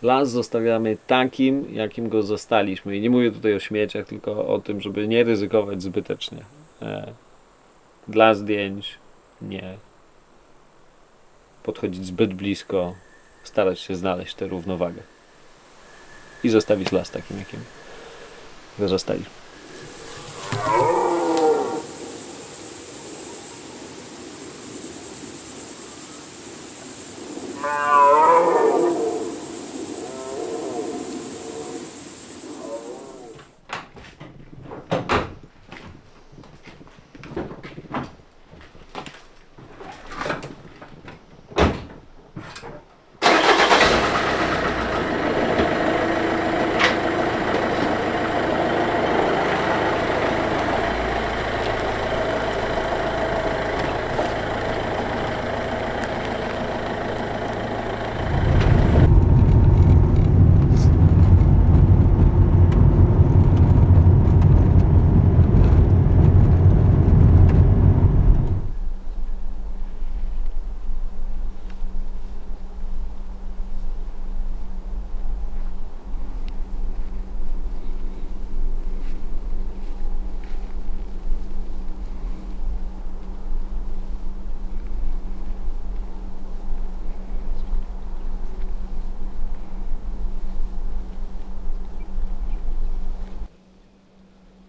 Las zostawiamy takim, jakim go zostaliśmy. I nie mówię tutaj o śmieciach, tylko o tym, żeby nie ryzykować zbytecznie. Dla zdjęć nie podchodzić zbyt blisko, starać się znaleźć tę równowagę i zostawić las takim, jakim go zostaliśmy.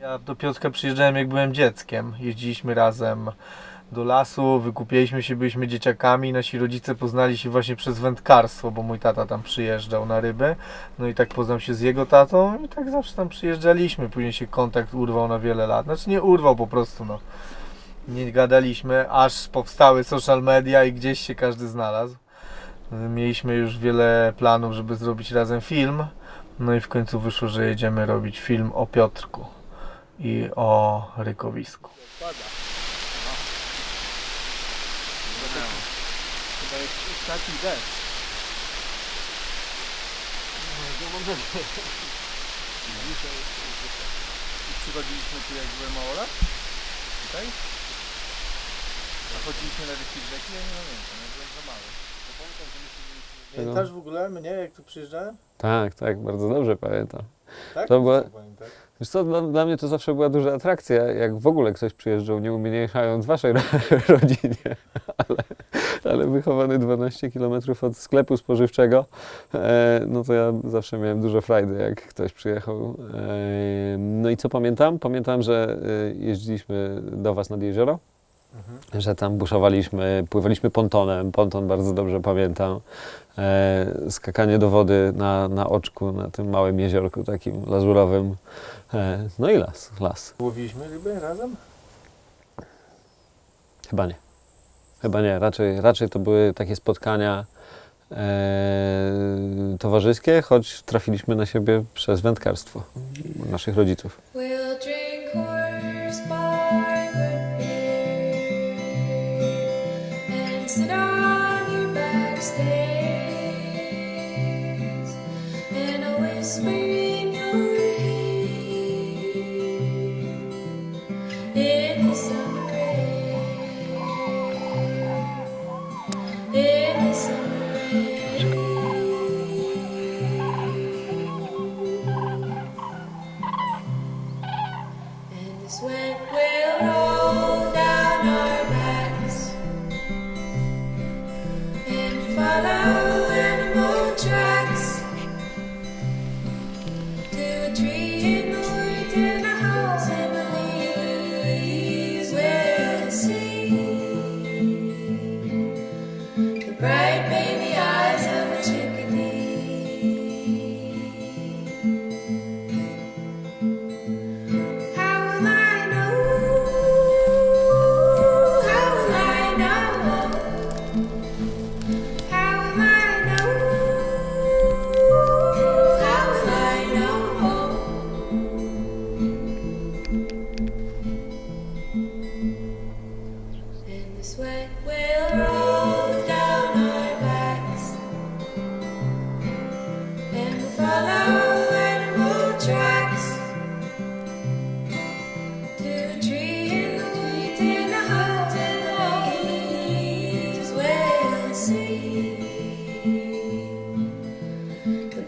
Ja do Piotrka przyjeżdżałem jak byłem dzieckiem. Jeździliśmy razem do lasu, wykupialiśmy się, byliśmy dzieciakami. Nasi rodzice poznali się właśnie przez wędkarstwo, bo mój tata tam przyjeżdżał na ryby. No i tak poznał się z jego tatą i tak zawsze tam przyjeżdżaliśmy. Później się kontakt urwał na wiele lat. Znaczy nie urwał po prostu, no. Nie gadaliśmy, aż powstały social media i gdzieś się każdy znalazł. Mieliśmy już wiele planów, żeby zrobić razem film. No i w końcu wyszło, że jedziemy robić film o Piotrku i o rykowisku. Chyba jest ostatni deszcz. I przychodziliśmy tu jak byłem mało lat? Tutaj? A chodziliśmy na jakieś rzeki? Ja nie pamiętam, ja byłem za mały. To pamiętam, że my się byliśmy... Pamiętasz w ogóle mnie, jak tu przyjeżdżałem? Tak, tak, bardzo dobrze pamiętam. Tak? To była- Co pamiętasz? Wiesz co, dla mnie to zawsze była duża atrakcja, jak w ogóle ktoś przyjeżdżał, nie umniejszając waszej rodzinie, ale wychowany 12 km od sklepu spożywczego, no to ja zawsze miałem dużo frajdy, jak ktoś przyjechał. No i co pamiętam? Pamiętam, że jeździliśmy do was nad jezioro, że tam buszowaliśmy, pływaliśmy pontonem, ponton bardzo dobrze pamiętam. Skakanie do wody na oczku, na tym małym jeziorku takim lazurowym. No i las. Łowiliśmy ryby razem? Chyba nie. Chyba nie. Raczej to były takie spotkania towarzyskie, choć trafiliśmy na siebie przez wędkarstwo naszych rodziców. We'll drink horsebark beer and sit on your back stairs and I'll whisper in your ear in the summer rain, in the summer rain. And the sweat will roll down our backs and follow animal tracks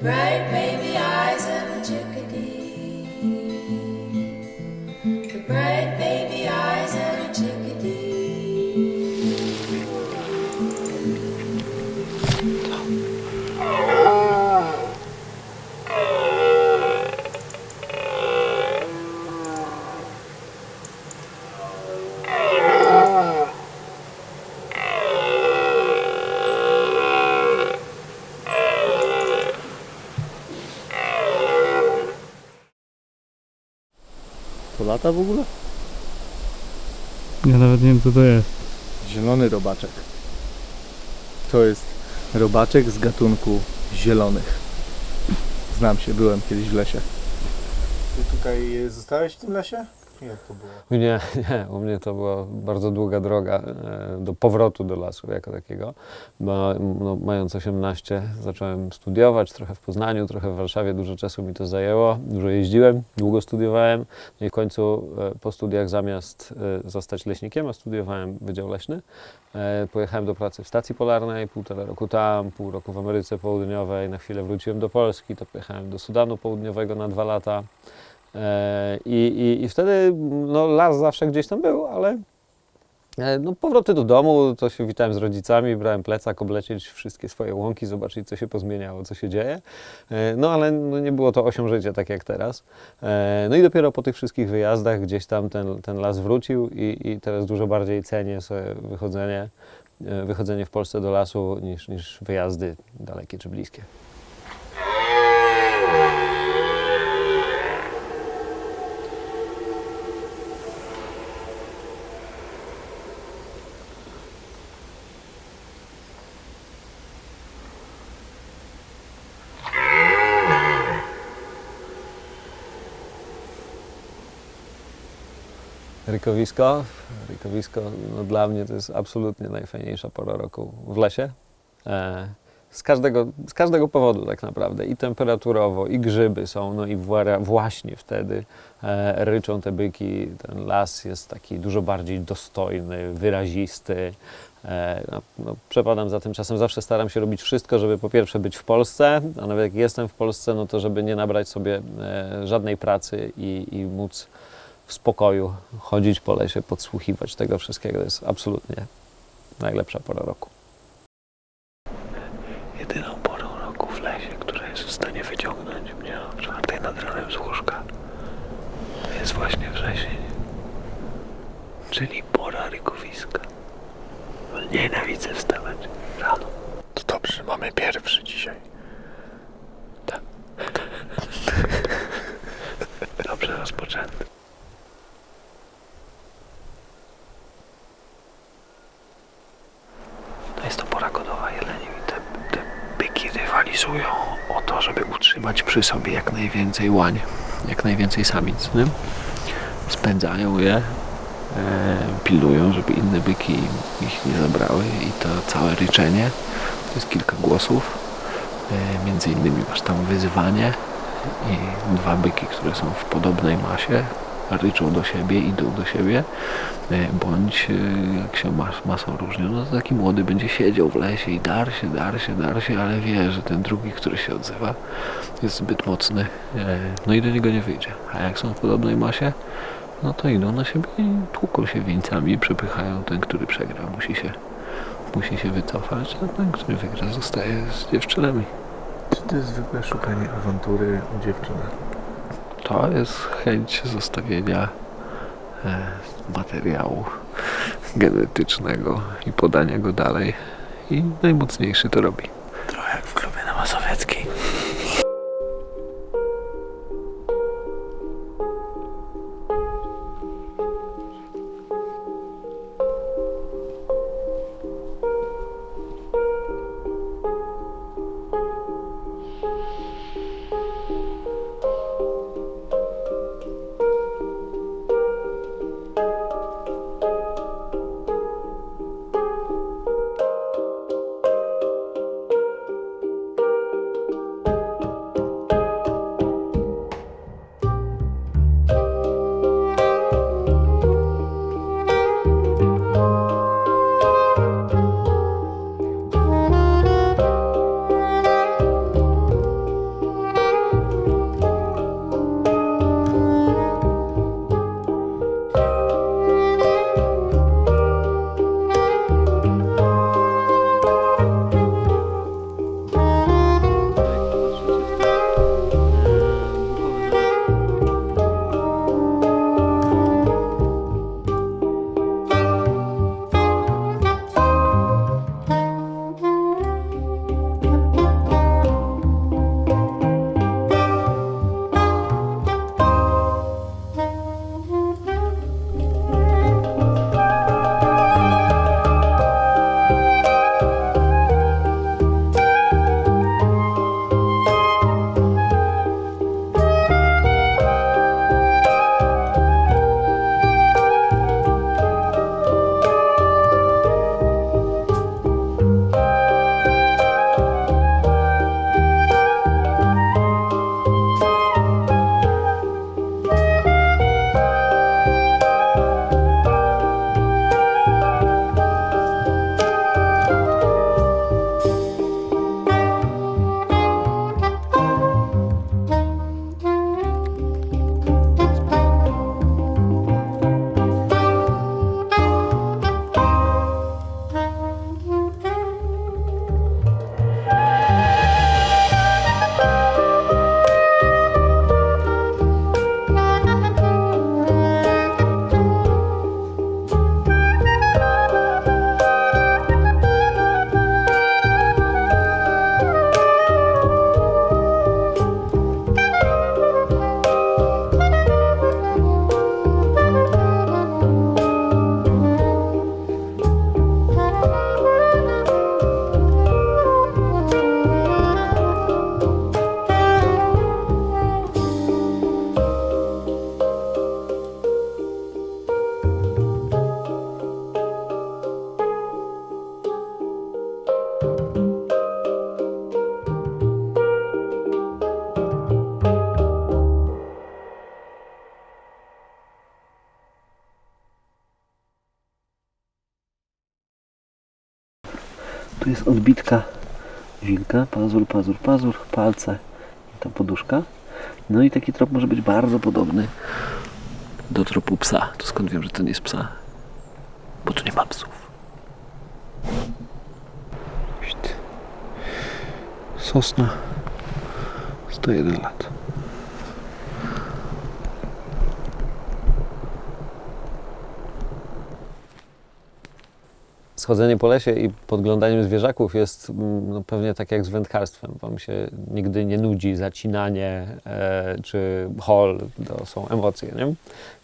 bright baby eyes of a chickadee. The bright baby eyes of a chickadee. To lata w ogóle? Ja nawet nie wiem co to jest. Zielony robaczek. To jest robaczek z gatunku zielonych. Znam się, byłem kiedyś w lesie. Ty tutaj zostałeś w tym lesie? Jak to było? Nie, u mnie to była bardzo długa droga do powrotu do lasu jako takiego, bo no, mając 18 zacząłem studiować, trochę w Poznaniu, trochę w Warszawie, dużo czasu mi to zajęło, dużo jeździłem, długo studiowałem, no i w końcu po studiach zamiast zostać leśnikiem, a studiowałem Wydział Leśny, pojechałem do pracy w stacji polarnej, 1,5 roku tam, pół roku w Ameryce Południowej, na chwilę wróciłem do Polski, to pojechałem do Sudanu Południowego na 2 lata. I wtedy no, las zawsze gdzieś tam był, ale no, powroty do domu, to się witałem z rodzicami, brałem plecak, oblecieć wszystkie swoje łąki, zobaczyć co się pozmieniało, co się dzieje. No ale no, nie było to osią życia tak jak teraz. No i dopiero po tych wszystkich wyjazdach gdzieś tam ten las wrócił i teraz dużo bardziej cenię sobie wychodzenie w Polsce do lasu niż wyjazdy dalekie czy bliskie. Rykowisko no, dla mnie to jest absolutnie najfajniejsza pora roku w lesie. Z każdego powodu tak naprawdę. I temperaturowo, i grzyby są, no i właśnie wtedy ryczą te byki. Ten las jest taki dużo bardziej dostojny, wyrazisty. No, przepadam za tym czasem, zawsze staram się robić wszystko, żeby po pierwsze być w Polsce, a nawet jak jestem w Polsce, no to żeby nie nabrać sobie żadnej pracy i móc w spokoju chodzić po lesie, podsłuchiwać tego wszystkiego. To jest absolutnie najlepsza pora roku. Jedyną porą roku w lesie, która jest w stanie wyciągnąć mnie o 4 nad ranem z łóżka, to jest właśnie wrzesień, czyli pora rykowiska. Nienawidzę wstawać rano. To dobrze, mamy pierwszy dzisiaj. Tak. Dobrze rozpoczęty. To jest to pora godowa jeleni i te byki rywalizują o to, żeby utrzymać przy sobie jak najwięcej łań, jak najwięcej samic, nie? Spędzają je, pilnują, żeby inne byki ich nie zabrały i to całe ryczenie, to jest kilka głosów, między innymi masz tam wyzywanie i 2 byki, które są w podobnej masie, ryczą do siebie, idą do siebie, bądź jak się masą różnią, no to taki młody będzie siedział w lesie i dar się, ale wie, że ten drugi, który się odzywa, jest zbyt mocny, no i do niego nie wyjdzie. A jak są w podobnej masie, no to idą na siebie i tłuką się wieńcami, przepychają. Ten, który przegra, musi się wycofać, a ten, który wygra, zostaje z dziewczynami. Czy to jest zwykłe szukanie awantury u dziewczyny? To jest chęć zostawienia materiału genetycznego i podania go dalej. I najmocniejszy to robi. Trochę jak w klubie na Mazowieckiej. Tu jest odbitka wilka, pazur, pazur, pazur, palce i ta poduszka. No i taki trop może być bardzo podobny do tropu psa. To skąd wiem, że to nie jest psa? Bo tu nie ma psów. Sosna 101 lat. Schodzenie po lesie i podglądaniem zwierzaków jest no, pewnie tak jak z wędkarstwem. Wam się nigdy nie nudzi zacinanie czy hol, to są emocje, nie?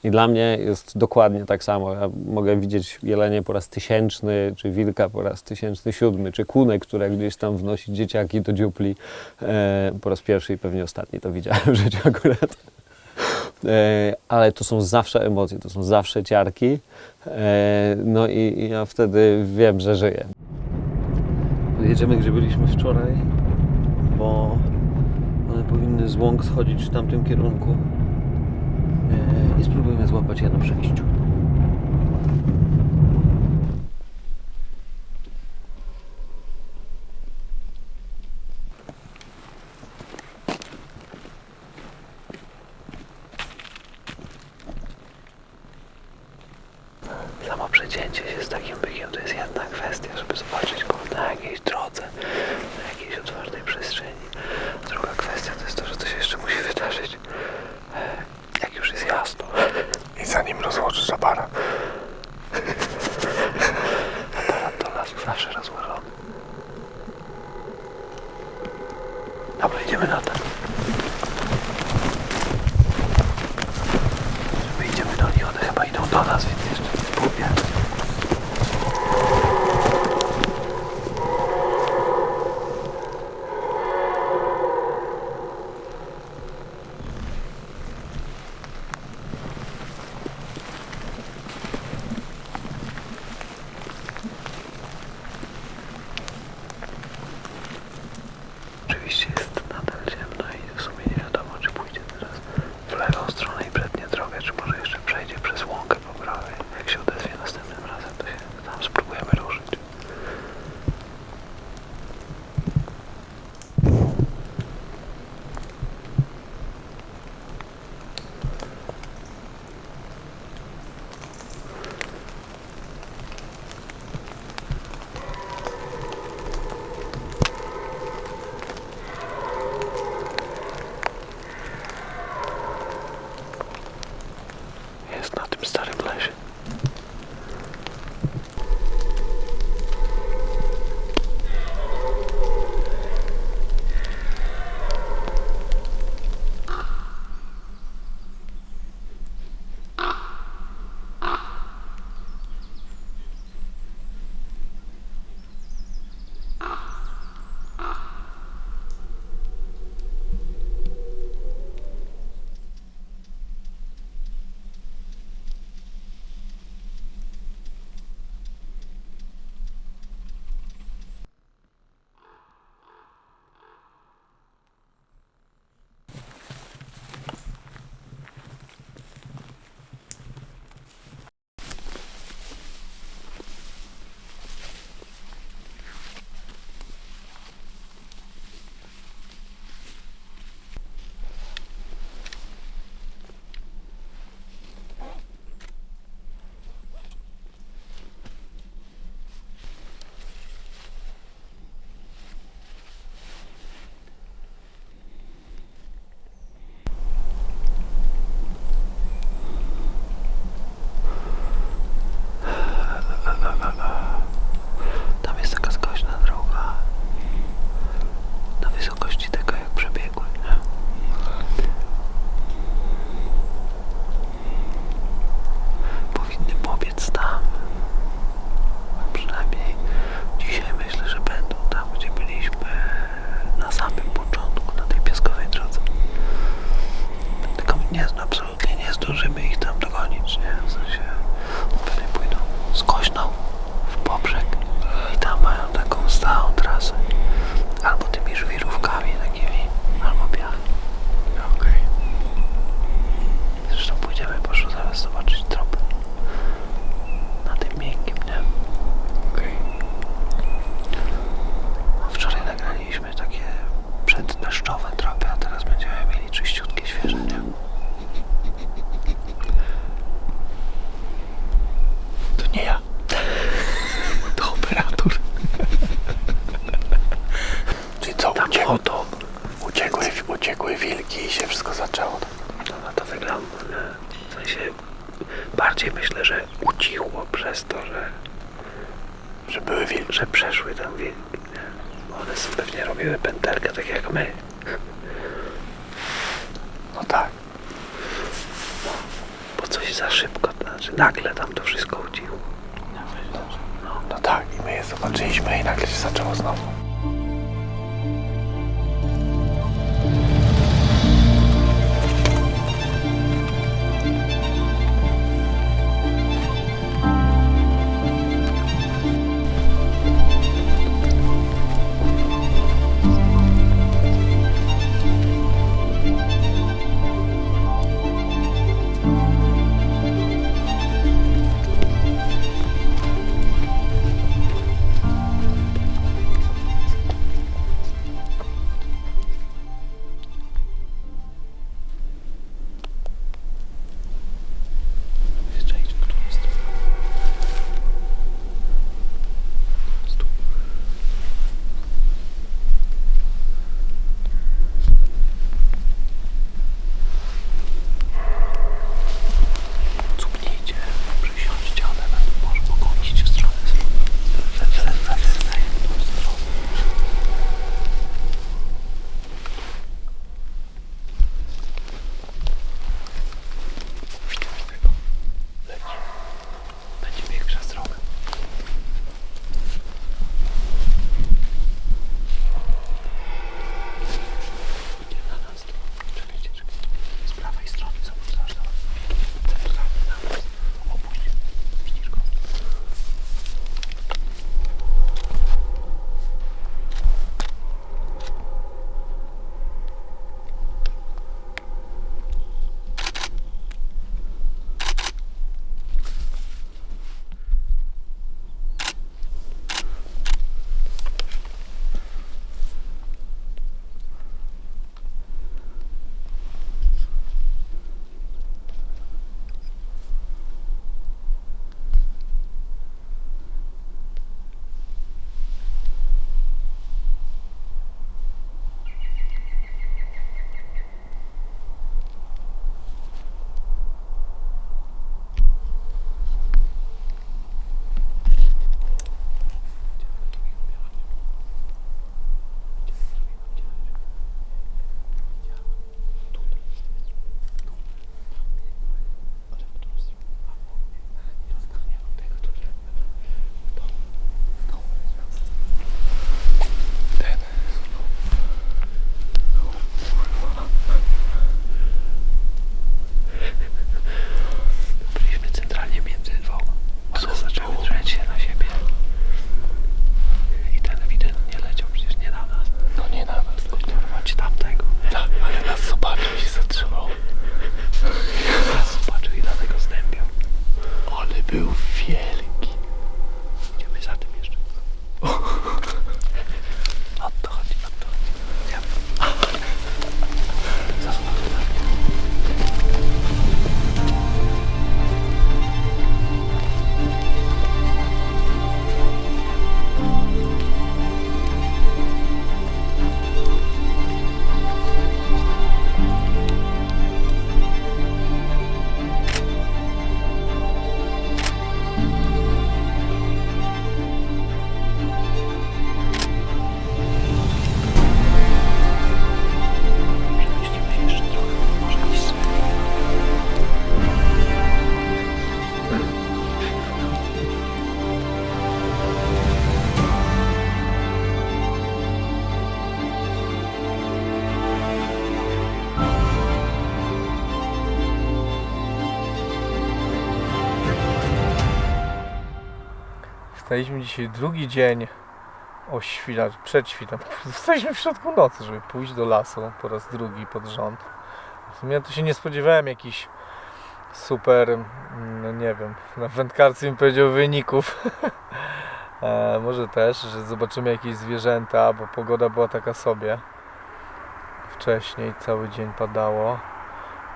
I dla mnie jest dokładnie tak samo. Ja mogę widzieć jelenie po raz 1000, czy wilka po raz 1007, czy kunę, które gdzieś tam wnosi dzieciaki do dziupli po raz pierwszy i pewnie ostatni to widziałem w życiu akurat. Ale to są zawsze emocje, to są zawsze ciarki. No i ja wtedy wiem, że żyję. Jedziemy, gdzie byliśmy wczoraj, bo one powinny z łąk schodzić w tamtym kierunku. I spróbujemy złapać je na przejściu. Samo przecięcie się z takim bykiem to jest jedna kwestia, żeby zobaczyć go na jakiejś drodze, na jakiejś otwartej przestrzeni. A druga kwestia to jest to, że to się jeszcze musi wydarzyć, jak już jest jasno. I zanim rozłożysz aparat. Aparat do lasu zawsze rozłożony. Dobra, idziemy na ten. My idziemy do nich, one chyba idą do nas, więc jeszcze nie mówię. Oczywiście jest nadal ciemno i uciekły wilki i się wszystko zaczęło. No to wygląda. W sensie bardziej myślę, że ucichło przez to, Że były wilki. że przeszły tam wilki. Nie? Bo one pewnie robiły pętelkę tak jak my. No tak. Bo coś za szybko, to znaczy nagle tam to wszystko ucichło. No tak, i my je zobaczyliśmy i nagle się zaczęło znowu. Jeszcze idź w którą stronę. Stój. Cupnijcie, przysiądźcie, one może mogą iść w stronę. Zaję w tą stronę. Będzie biegł przez drogę. Idzie na nas. Czekajcie. Z prawej strony zobacz. Biegnie centralnie na nas. Opuść. Widzisz go? Byliśmy centralnie między dwoma. One zaczęły drzeć się na siebie. I ten ewidentnie leciał przecież nie na nas. No nie na nas. Tylko dorwać tamtego. Tak, ale nas zobaczył i się zatrzymał. Nas zobaczył i dlatego zdębiał. Ale był wielki. Idziemy za tym jeszcze. O to chodzi. Ja zasuwam tutaj. Przemieścimy się jeszcze trochę. Może jakiś sobie. Wstaliśmy dzisiaj drugi dzień o przed świtem. Wstaliśmy w środku nocy, żeby pójść do lasu po raz drugi pod rząd. W sumie to się nie spodziewałem jakichś super, no nie wiem, na wędkarce bym powiedział wyników. Może też, że zobaczymy jakieś zwierzęta, bo pogoda była taka sobie. Wcześniej cały dzień padało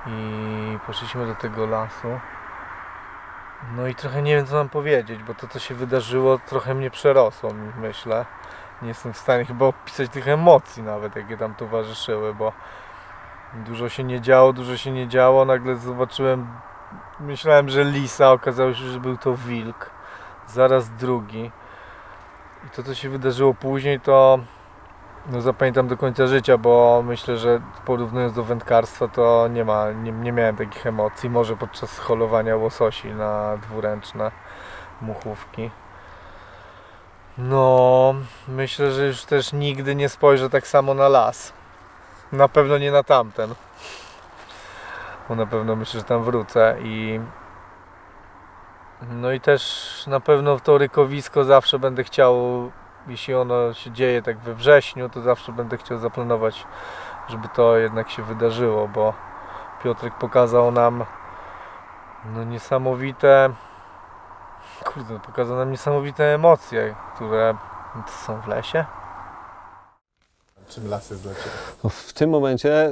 i poszliśmy do tego lasu. No i trochę nie wiem co mam powiedzieć, bo to co się wydarzyło trochę mnie przerosło, myślę. Nie jestem w stanie chyba opisać tych emocji nawet, jakie tam towarzyszyły, bo Dużo się nie działo, nagle zobaczyłem, myślałem, że lisa, okazało się, że był to wilk, zaraz drugi. I to, co się wydarzyło później, to no, zapamiętam do końca życia, bo myślę, że porównując do wędkarstwa, to nie miałem takich emocji, może podczas holowania łososi na dwuręczne muchówki. No, myślę, że już też nigdy nie spojrzę tak samo na las. Na pewno nie na tamten. Bo na pewno myślę, że tam wrócę i no i też na pewno w to rykowisko zawsze będę chciał, jeśli ono się dzieje tak we wrześniu, to zawsze będę chciał zaplanować, żeby to jednak się wydarzyło, bo Piotrek pokazał nam no pokazał nam niesamowite emocje, które są w lesie. Czym las jest dla Ciebie? No, w tym momencie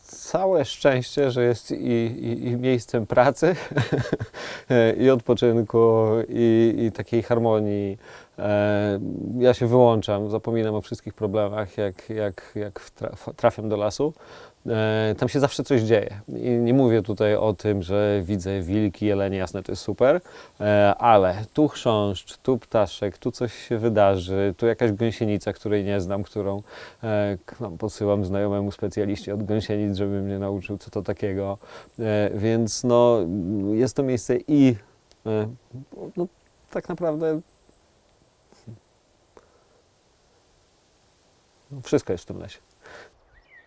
całe szczęście, że jest i miejscem pracy, i odpoczynku, i takiej harmonii. Ja się wyłączam, zapominam o wszystkich problemach, jak trafiam do lasu. Tam się zawsze coś dzieje. I nie mówię tutaj o tym, że widzę wilki, jelenie, jasne, to jest super, ale tu chrząszcz, tu ptaszek, tu coś się wydarzy, tu jakaś gąsienica, której nie znam, którą posyłam znajomemu specjaliście od gąsienic, żeby mnie nauczył, co to takiego. Więc no, jest to miejsce i no, tak naprawdę wszystko jest w tym lesie.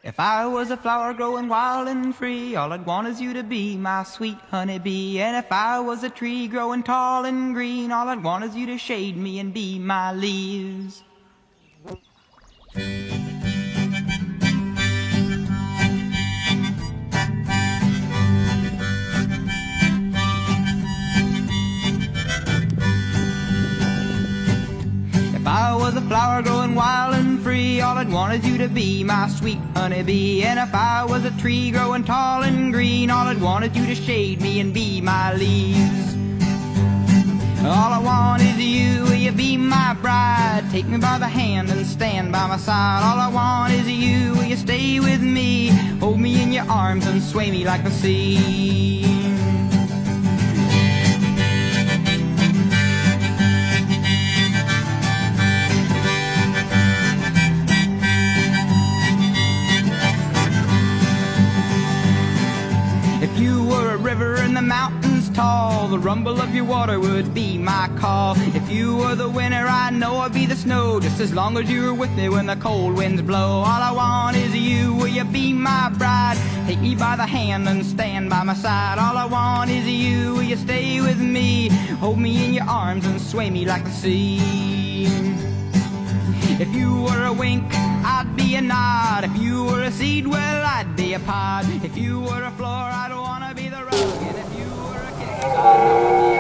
If I was a flower growing wild and free, all I'd want is you to be my sweet honeybee. And if I was a tree growing tall and green, all I'd want is you to shade me and be my leaves. If I was a flower growing wild and free, all I'd want is you to be my sweet honeybee. And if I was a tree growing tall and green, all I'd want is you to shade me and be my leaves. All I want is you, will you be my bride? Take me by the hand and stand by my side. All I want is you, will you stay with me? Hold me in your arms and sway me like the sea. If you were a river in the mountains tall, the rumble of your water would be my call. If you were the winter, I know I'd be the snow, just as long as you were with me when the cold winds blow. All I want is you, will you be my bride? Take me by the hand and stand by my side. All I want is you, will you stay with me? Hold me in your arms and sway me like the sea. If you were a wink, I'd be a nod. If you were a seed, well, I'd be a pod. If you were a floor, I'd wanna be the rock. And if you were a kiss, I'd wanna be a